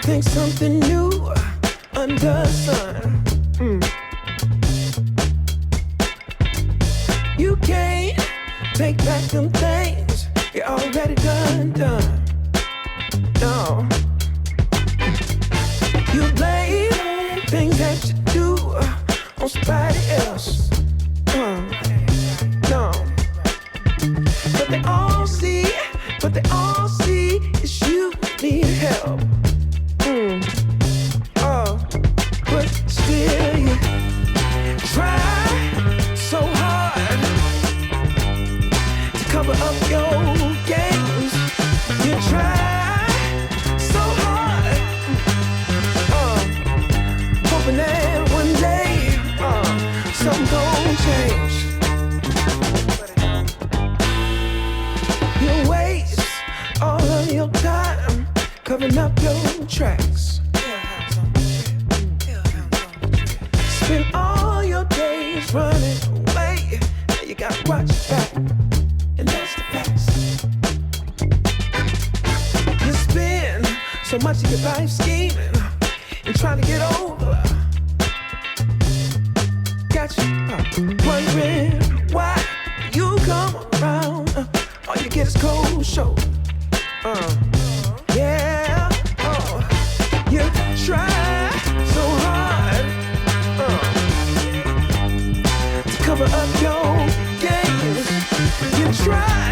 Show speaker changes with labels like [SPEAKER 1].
[SPEAKER 1] Think something new under the sun. You can't take back them things you already done. No. You blame things that you do on somebody else. No. But they all see is you need help. But still you try so hard to cover up your games. You try so hard, hoping that one day something gon' change. You waste all of your time covering up your tracks. Spend all your days running away. Now you gotta watch your back, and that's the facts. You spend so much of your life scheming and trying to get over. Got you wondering why you come around. All you get is cold shoulder. Yeah, you try so hard to cover up your games. You try